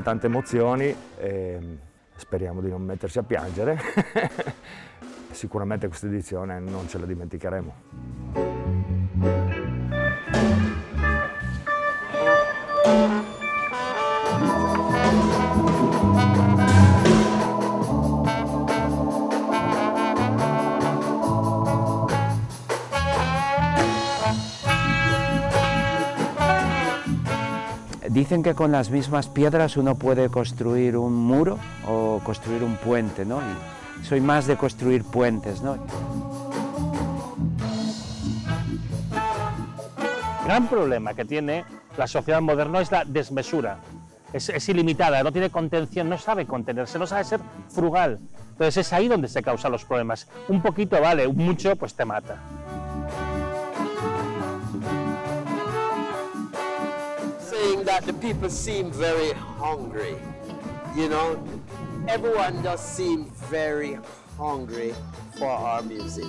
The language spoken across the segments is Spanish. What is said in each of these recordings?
tante emozioni e speriamo di non metterci a piangere. Sicuramente questa edizione non ce la dimenticheremo. Dicen que con las mismas piedras uno puede construir un muro o construir un puente, ¿no? Y soy más de construir puentes, ¿no? El gran problema que tiene la sociedad moderna es la desmesura. Es ilimitada, no tiene contención, no sabe contenerse, no sabe ser frugal. Entonces es ahí donde se causan los problemas. Un poquito vale, un mucho pues te mata. Saying that the people seem very hungry, you know, everyone just seems very hungry for our music.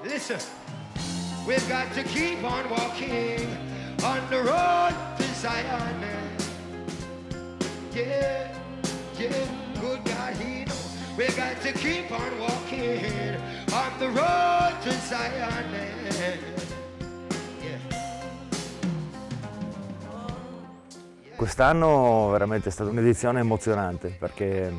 Listen, we've got to keep on walking on the road to Zion. Yeah, yeah, good God, He knows. We've got to keep on walking on the road to Zion. Yeah. Quest'anno veramente è stata un'edizione emozionante perché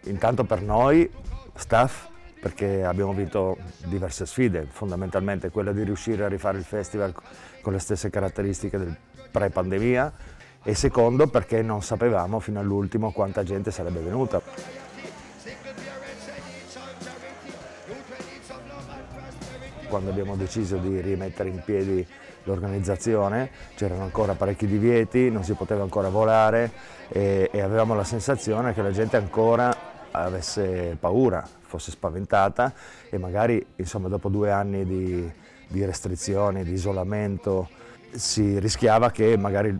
intanto per noi, staff, perché abbiamo vinto diverse sfide, fondamentalmente quella di riuscire a rifare il festival con le stesse caratteristiche del pre-pandemia e secondo perché non sapevamo fino all'ultimo quanta gente sarebbe venuta. Quando abbiamo deciso di rimettere in piedi l'organizzazione c'erano ancora parecchi divieti, non si poteva ancora volare e avevamo la sensazione che la gente ancora avesse paura, fosse spaventata e magari insomma, dopo 2 anni di restrizioni, di isolamento, si rischiava che magari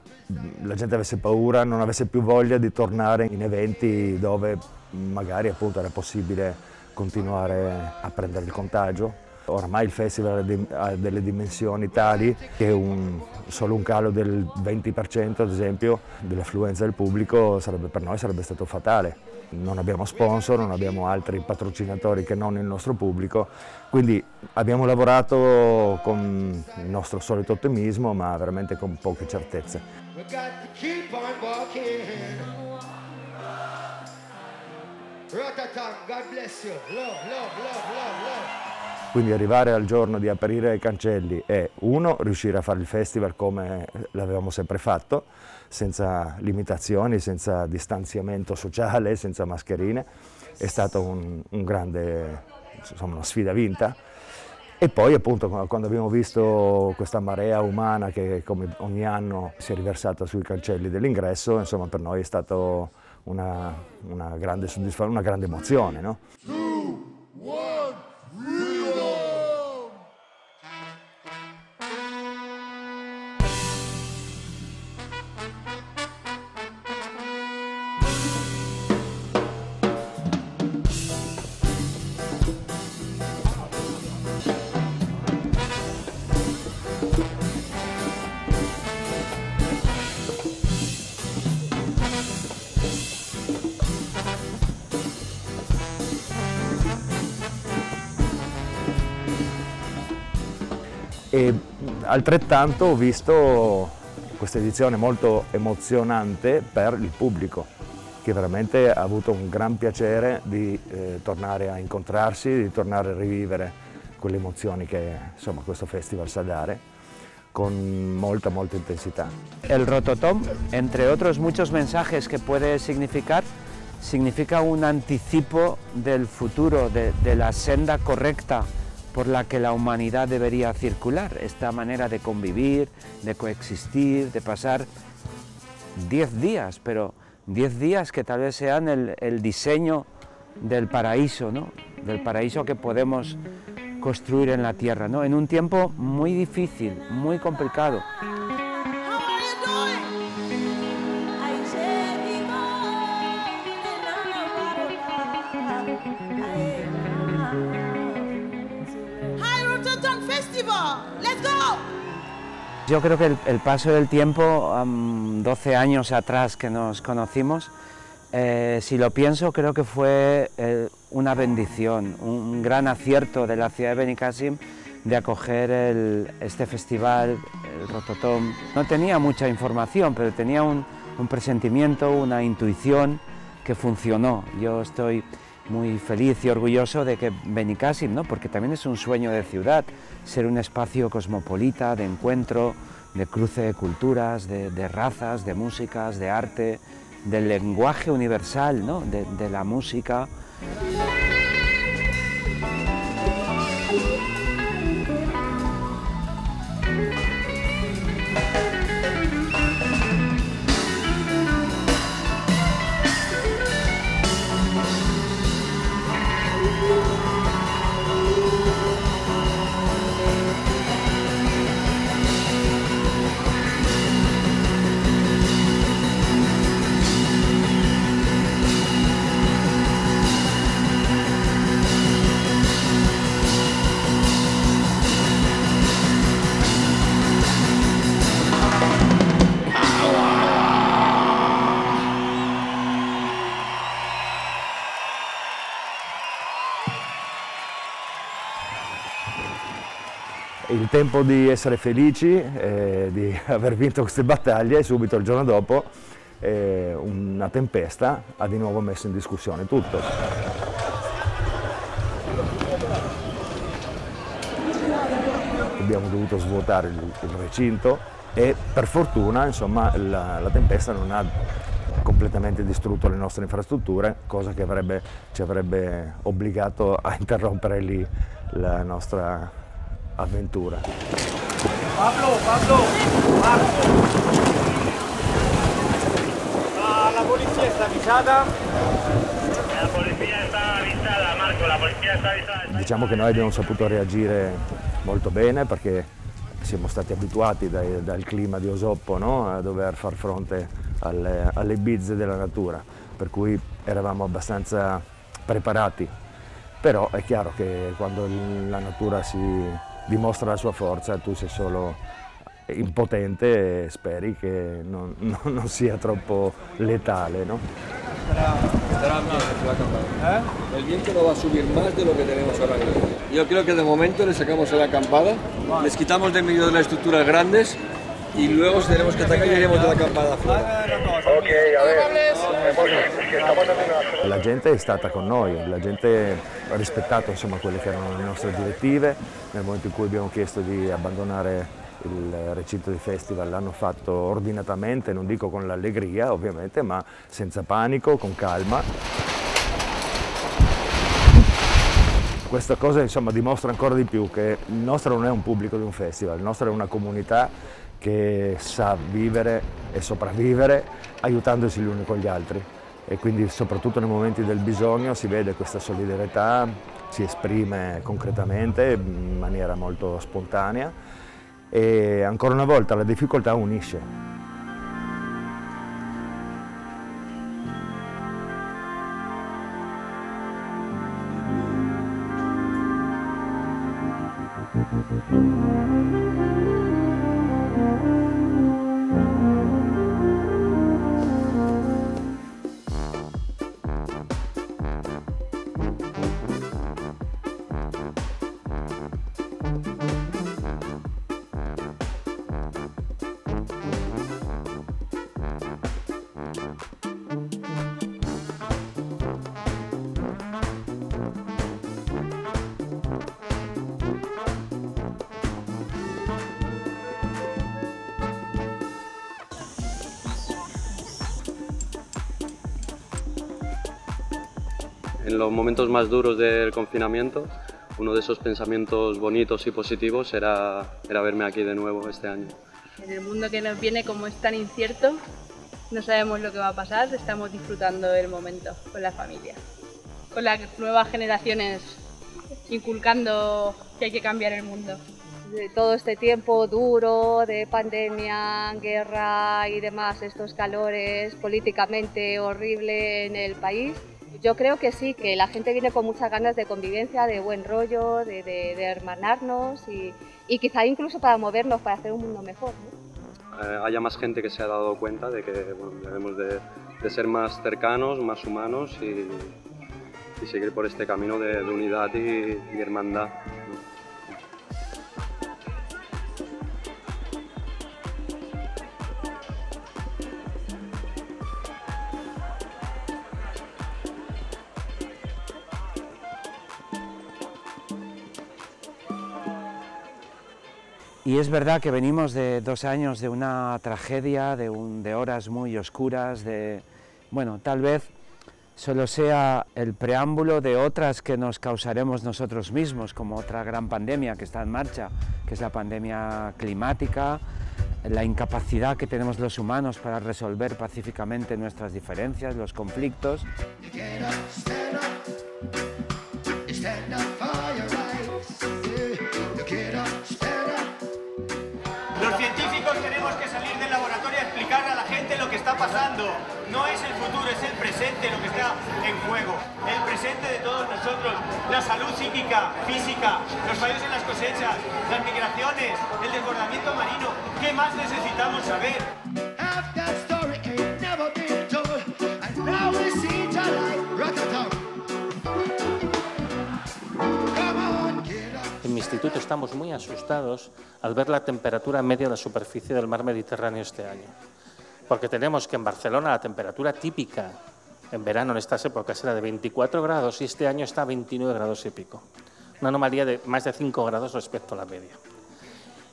la gente avesse paura, non avesse più voglia di tornare in eventi dove magari appunto era possibile continuare a prendere il contagio. Oramai il festival ha delle dimensioni tali che solo un calo del 20% ad esempio dell'affluenza del pubblico per noi sarebbe stato fatale. Non abbiamo sponsor, non abbiamo altri patrocinatori che non il nostro pubblico, quindi abbiamo lavorato con il nostro solito ottimismo ma veramente con poche certezze. Quindi arrivare al giorno di aprire i cancelli è riuscire a fare il festival come l'avevamo sempre fatto, senza limitazioni, senza distanziamento sociale, senza mascherine. È stata una sfida vinta. E poi appunto quando abbiamo visto questa marea umana che come ogni anno si è riversata sui cancelli dell'ingresso, insomma per noi è stata una grande soddisfazione, una grande emozione, no? E altrettanto ho visto questa edizione molto emozionante per il pubblico, che veramente ha avuto un gran piacere di tornare a incontrarsi, di tornare a rivivere quelle emozioni che insomma, questo festival sa dare, con molta intensidad. El Rototom, entre otros muchos mensajes que puede significar, significa un anticipo del futuro, de la senda correcta por la que la humanidad debería circular, esta manera de convivir, de coexistir, de pasar 10 días, pero 10 días que tal vez sean el diseño del paraíso, ¿no? Del paraíso que podemos construir en la tierra, ¿no? En un tiempo muy difícil, muy complicado. Festival. Let's go. Yo creo que el paso del tiempo, 12 años atrás que nos conocimos, si lo pienso, creo que fue una bendición, un gran acierto de la ciudad de Benicàssim de acoger este festival, el Rototom. No tenía mucha información, pero tenía un presentimiento, una intuición que funcionó. Yo estoy muy feliz y orgulloso de que Benicàssim, ¿no? Porque también es un sueño de ciudad, ser un espacio cosmopolita, de encuentro, de cruce de culturas, de razas, de músicas, de arte, del lenguaje universal, ¿no? de la música. Il tempo di essere felici, di aver vinto queste battaglie, e subito il giorno dopo una tempesta ha di nuovo messo in discussione tutto. Abbiamo dovuto svuotare il recinto e per fortuna, insomma, la tempesta non ha completamente distrutto le nostre infrastrutture, cosa che ci avrebbe obbligato a interrompere lì la nostra avventura. Pablo, Marco. La polizia sta avvisata? La polizia sta avvisata, Marco, la polizia sta avvisata. Diciamo che noi abbiamo saputo reagire molto bene perché siamo stati abituati dal clima di Osoppo, no? A dover far fronte alle bizze della natura, per cui eravamo abbastanza preparati. Però è chiaro che quando la natura si dimostra la sua forza, tu sei solo impotente e speri che non sia troppo letale, ¿no? Estará bien la acampada. El viento no va a subir más de lo que tenemos ahora mismo. Yo creo que de momento le sacamos a la acampada, les quitamos de medio de las estructuras grandes y luego si tenemos que atacar ya iremos de la acampada afuera. Ok, a ver. La gente è stata con noi, la gente ha rispettato, insomma, quelle che erano le nostre direttive. Nel momento in cui abbiamo chiesto di abbandonare il recinto di festival l'hanno fatto ordinatamente, non dico con l'allegria ovviamente, ma senza panico, con calma. Questa cosa, insomma, dimostra ancora di più che il nostro non è un pubblico di un festival, il nostro è una comunità che sa vivere e sopravvivere aiutandosi gli uni con gli altri, e quindi soprattutto nei momenti del bisogno si vede questa solidarietà, si esprime concretamente in maniera molto spontanea e ancora una volta la difficoltà unisce. En los momentos más duros del confinamiento, uno de esos pensamientos bonitos y positivos era verme aquí de nuevo este año. En el mundo que nos viene, como es tan incierto, no sabemos lo que va a pasar, estamos disfrutando del momento con la familia, con las nuevas generaciones inculcando que hay que cambiar el mundo. De todo este tiempo duro de pandemia, guerra y demás, estos calores políticamente horrible en el país, Yo creo que sí, que la gente viene con muchas ganas de convivencia, de buen rollo, de hermanarnos y quizá incluso para movernos, para hacer un mundo mejor, ¿no? Haya más gente que se ha dado cuenta de que bueno, debemos de ser más cercanos, más humanos y seguir por este camino de unidad y hermandad. Y es verdad que venimos de 2 años de una tragedia, de horas muy oscuras, bueno, tal vez solo sea el preámbulo de otras que nos causaremos nosotros mismos, como otra gran pandemia que está en marcha, que es la pandemia climática, la incapacidad que tenemos los humanos para resolver pacíficamente nuestras diferencias, los conflictos. Los científicos tenemos que salir del laboratorio a explicarle a la gente lo que está pasando. No es el futuro, es el presente lo que está en juego. El presente de todos nosotros, la salud psíquica, física, los fallos en las cosechas, las migraciones, el desbordamiento marino. ¿Qué más necesitamos saber? En mi instituto estamos muy asustados al ver la temperatura media de la superficie del mar Mediterráneo este año. Porque tenemos que en Barcelona la temperatura típica en verano en estas épocas era de 24 grados y este año está a 29 grados y pico. Una anomalía de más de 5 grados respecto a la media.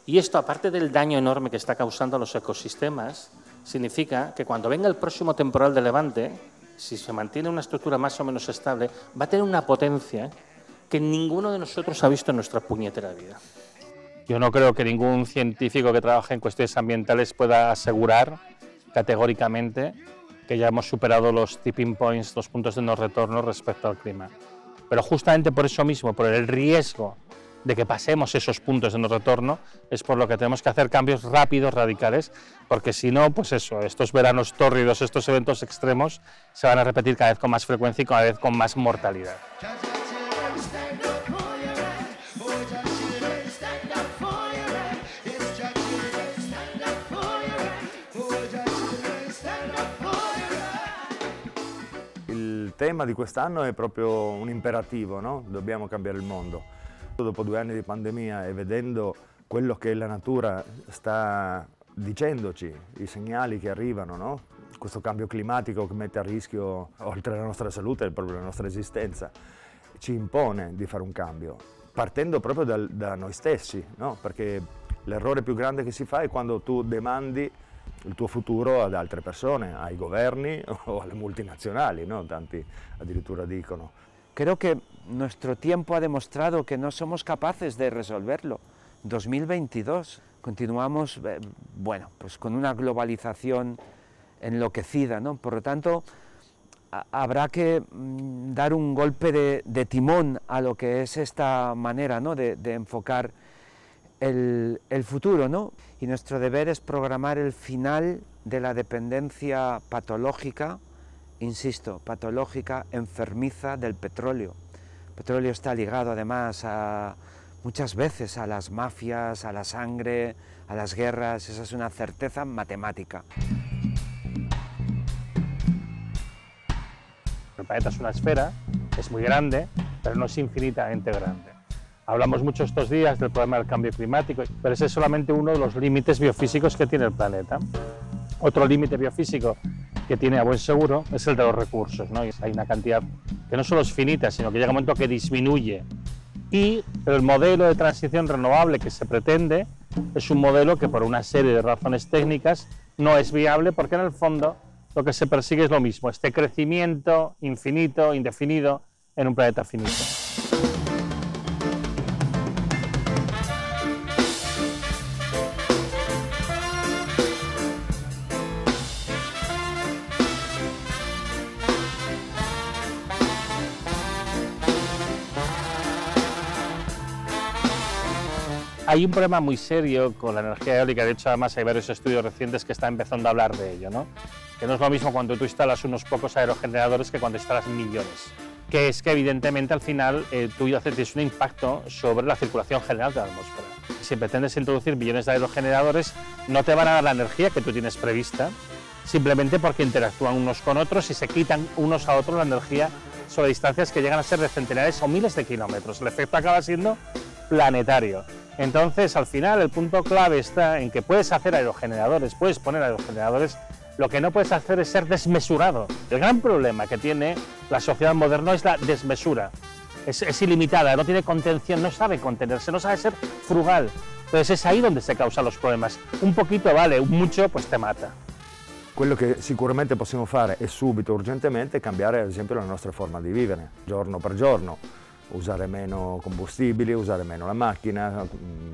Y esto, aparte del daño enorme que está causando a los ecosistemas, significa que cuando venga el próximo temporal de levante, si se mantiene una estructura más o menos estable, va a tener una potencia que ninguno de nosotros ha visto en nuestra puñetera vida. Yo no creo que ningún científico que trabaje en cuestiones ambientales pueda asegurar categóricamente que ya hemos superado los tipping points, los puntos de no retorno respecto al clima. Pero justamente por eso mismo, por el riesgo de que pasemos esos puntos de no retorno, es por lo que tenemos que hacer cambios rápidos, radicales, porque si no, pues eso, estos veranos tórridos, estos eventos extremos, se van a repetir cada vez con más frecuencia y cada vez con más mortalidad. Il tema di quest'anno è proprio un imperativo, no? Dobbiamo cambiare il mondo. Dopo 2 anni di pandemia e vedendo quello che la natura sta dicendoci, i segnali che arrivano, no? Questo cambio climatico che mette a rischio, oltre alla nostra salute, proprio la nostra esistenza, ci impone di fare un cambio, partendo proprio da noi stessi, no? Perché l'errore più grande che si fa è quando tu demandi il tuo futuro ad altre persone, ai governi o alle multinazionali, ¿no? Tanti addirittura dicono. Creo que nuestro tiempo ha demostrado que no somos capaces de resolverlo. 2022 continuamos, bueno, pues con una globalización enloquecida, ¿no? Por lo tanto, habrá que dar un golpe de timón a lo que es esta manera, ¿no? de enfocar el futuro, ¿no? Y nuestro deber es programar el final de la dependencia patológica, insisto, patológica, enfermiza del petróleo. El petróleo está ligado además muchas veces a las mafias, a la sangre, a las guerras, esa es una certeza matemática. El planeta es una esfera, es muy grande, pero no es infinitamente grande. Hablamos mucho estos días del problema del cambio climático, pero ese es solamente uno de los límites biofísicos que tiene el planeta. Otro límite biofísico que tiene a buen seguro es el de los recursos, ¿no? Hay una cantidad que no solo es finita, sino que llega un momento que disminuye. Y el modelo de transición renovable que se pretende es un modelo que por una serie de razones técnicas no es viable, porque en el fondo lo que se persigue es lo mismo, este crecimiento infinito, indefinido, en un planeta finito. Hay un problema muy serio con la energía eólica, de hecho además hay varios estudios recientes que están empezando a hablar de ello, ¿no? que no es lo mismo cuando tú instalas unos pocos aerogeneradores que cuando instalas millones. Que es que evidentemente al final tú tienes un impacto sobre la circulación general de la atmósfera. Si pretendes introducir millones de aerogeneradores, no te van a dar la energía que tú tienes prevista, simplemente porque interactúan unos con otros y se quitan unos a otros la energía sobre distancias que llegan a ser de centenares o miles de kilómetros. El efecto acaba siendo planetario. Entonces, al final, el punto clave está en que puedes hacer aerogeneradores, puedes poner aerogeneradores, lo que no puedes hacer es ser desmesurado. El gran problema que tiene la sociedad moderna es la desmesura. Es ilimitada, no tiene contención, no sabe contenerse, no sabe ser frugal. Entonces es ahí donde se causan los problemas. Un poquito vale, un mucho pues te mata. Quello che sicuramente possiamo fare è subito, urgentemente, cambiare ad esempio la nostra forma di vivere, giorno per giorno. Usare meno combustibili, usare meno la macchina,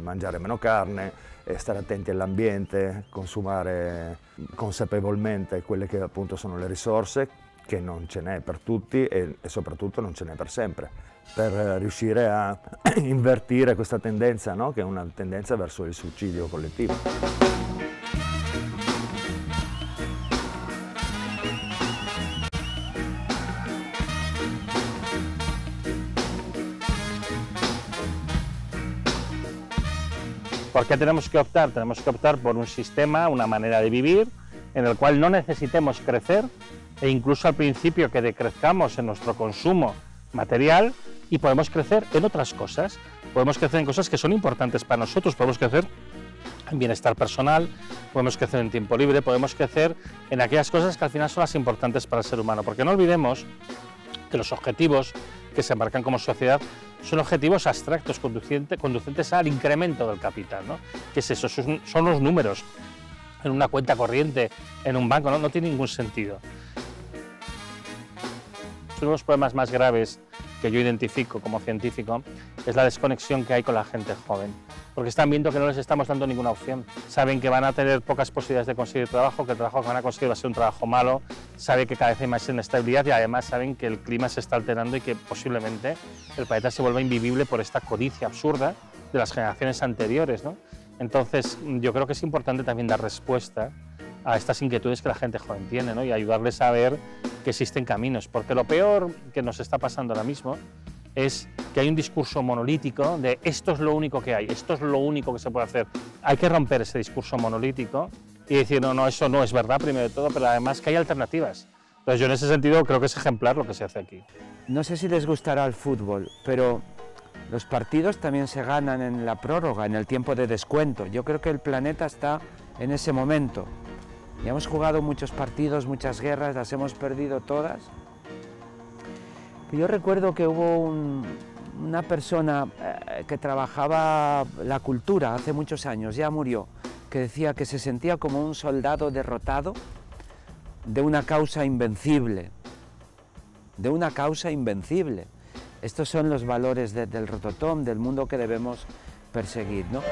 mangiare meno carne, stare attenti all'ambiente, consumare consapevolmente quelle che appunto sono le risorse, che non ce n'è per tutti e soprattutto non ce n'è per sempre, per riuscire a invertire questa tendenza, no? Che è una tendenza verso il suicidio collettivo. ¿Por qué tenemos que optar? Tenemos que optar por un sistema, una manera de vivir, en el cual no necesitemos crecer e incluso al principio que decrezcamos en nuestro consumo material y podemos crecer en otras cosas. Podemos crecer en cosas que son importantes para nosotros, podemos crecer en bienestar personal, podemos crecer en tiempo libre, podemos crecer en aquellas cosas que al final son las importantes para el ser humano. Porque no olvidemos que los objetivos que se marcan como sociedad son objetivos abstractos conducentes al incremento del capital, ¿no? ¿Qué es eso? Son los números en una cuenta corriente, en un banco, no tiene ningún sentido. Uno de los problemas más graves que yo identifico como científico es la desconexión que hay con la gente joven, porque están viendo que no les estamos dando ninguna opción. Saben que van a tener pocas posibilidades de conseguir trabajo, que el trabajo que van a conseguir va a ser un trabajo malo, saben que cada vez hay más inestabilidad y además saben que el clima se está alterando y que posiblemente el planeta se vuelva invivible por esta codicia absurda de las generaciones anteriores, ¿no? Entonces yo creo que es importante también dar respuesta a estas inquietudes que la gente joven tiene, ¿no? Y ayudarles a ver que existen caminos, porque lo peor que nos está pasando ahora mismo es que hay un discurso monolítico de esto es lo único que hay, esto es lo único que se puede hacer. Hay que romper ese discurso monolítico y decir, no, eso no es verdad primero de todo, pero además que hay alternativas. Entonces yo en ese sentido creo que es ejemplar lo que se hace aquí. No sé si les gustará el fútbol, pero los partidos también se ganan en la prórroga, en el tiempo de descuento. Yo creo que el planeta está en ese momento. Ya hemos jugado muchos partidos, muchas guerras, las hemos perdido todas. Yo recuerdo que hubo una persona que trabajaba la cultura hace muchos años, ya murió, que decía que se sentía como un soldado derrotado de una causa invencible. De una causa invencible. Estos son los valores del Rototom, del mundo que debemos perseguir, ¿no?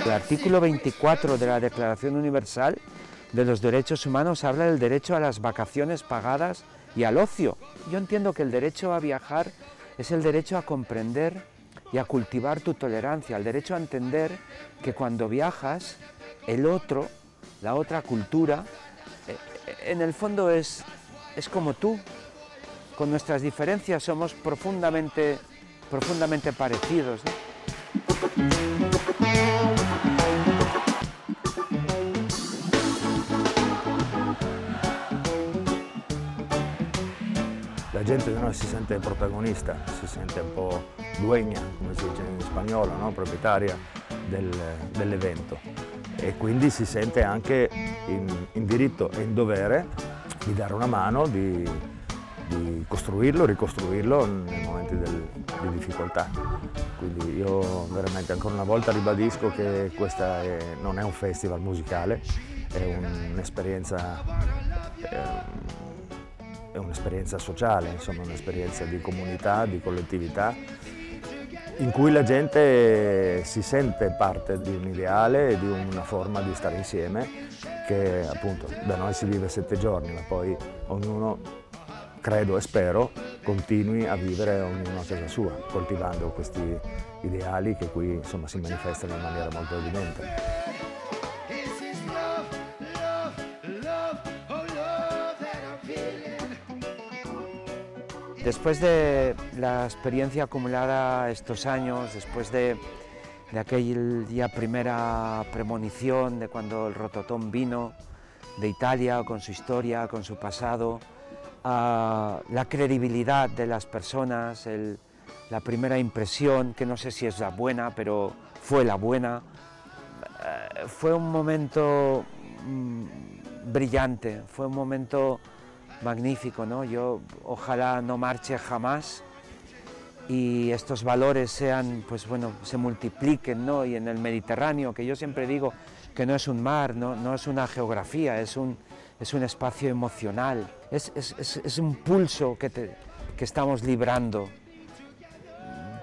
El artículo 24 de la Declaración Universal de los Derechos Humanos habla del derecho a las vacaciones pagadas y al ocio. Yo entiendo que el derecho a viajar es el derecho a comprender y a cultivar tu tolerancia, el derecho a entender que cuando viajas, el otro, la otra cultura, en el fondo es como tú. Con nuestras diferencias somos profundamente parecidos, ¿no? La gente di noi si sente protagonista, si sente un po' dueña, come si dice in spagnolo, no? Proprietaria dell'evento e quindi si sente anche in diritto e in dovere di dare una mano, di costruirlo, ricostruirlo nei momenti di difficoltà. Quindi io veramente ancora una volta ribadisco che questa non è un festival musicale, è un'esperienza sociale, insomma un'esperienza di comunità, di collettività, in cui la gente si sente parte di un ideale e di una forma di stare insieme che appunto da noi si vive 7 giorni, ma poi ognuno, credo e spero, continui a vivere ognuno a casa sua, coltivando questi ideali che qui insomma si manifestano in maniera molto evidente. Después de la experiencia acumulada estos años, después de aquella primera premonición de cuando el Rototom vino de Italia con su historia, con su pasado, la credibilidad de las personas, la primera impresión, que no sé si es la buena, pero fue la buena, fue un momento brillante, fue un momento magnífico, ¿no? Yo ojalá no marche jamás y estos valores sean, pues bueno, se multipliquen, ¿no? Y en el Mediterráneo, que yo siempre digo que no es un mar, no es una geografía, es un espacio emocional, es un pulso que estamos librando,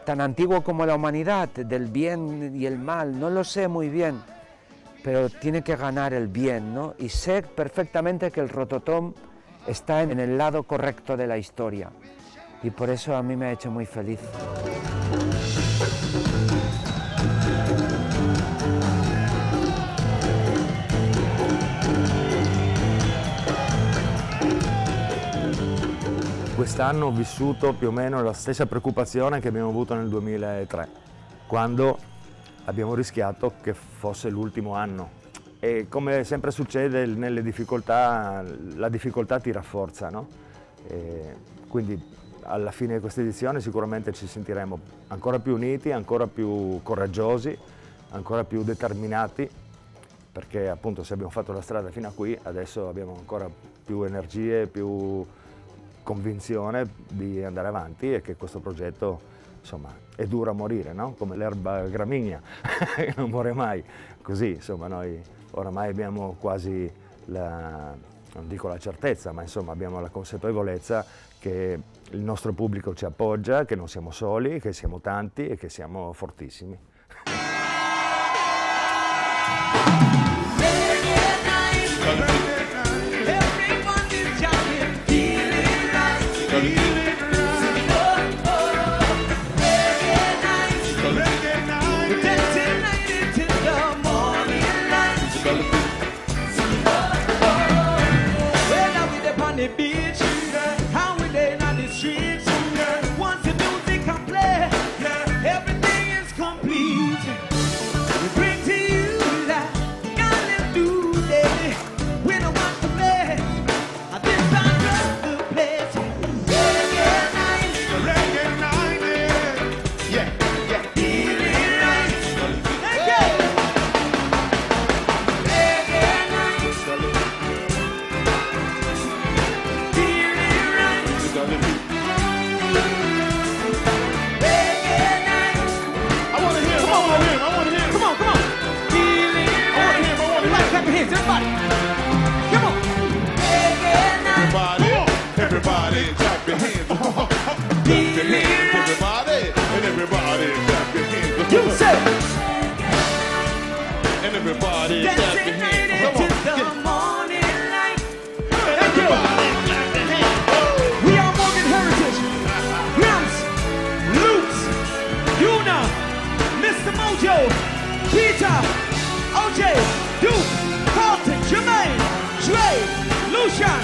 tan antiguo como la humanidad, del bien y el mal, no lo sé muy bien, pero tiene que ganar el bien, ¿no? Y sé perfectamente que el Rototom está en el lado correcto de la historia y por eso a mí me ha hecho muy feliz. Quest'anno ho vissuto più o meno la stessa preoccupazione che abbiamo avuto nel 2003, quando abbiamo rischiato che fosse l'ultimo anno. E come sempre succede nelle difficoltà, la difficoltà ti rafforza, no? Quindi alla fine di questa edizione sicuramente ci sentiremo ancora più uniti, ancora più coraggiosi, ancora più determinati, perché appunto se abbiamo fatto la strada fino a qui, adesso abbiamo ancora più energie, più convinzione di andare avanti e che questo progetto, insomma, è duro a morire, no? Come l'erba gramigna, non muore mai. Così, insomma, noi oramai abbiamo quasi non dico la certezza, ma insomma abbiamo la consapevolezza che il nostro pubblico ci appoggia, che non siamo soli, che siamo tanti e che siamo fortissimi. Peter, OJ, Duke, Carlton, Jermaine, Dre, Lucian,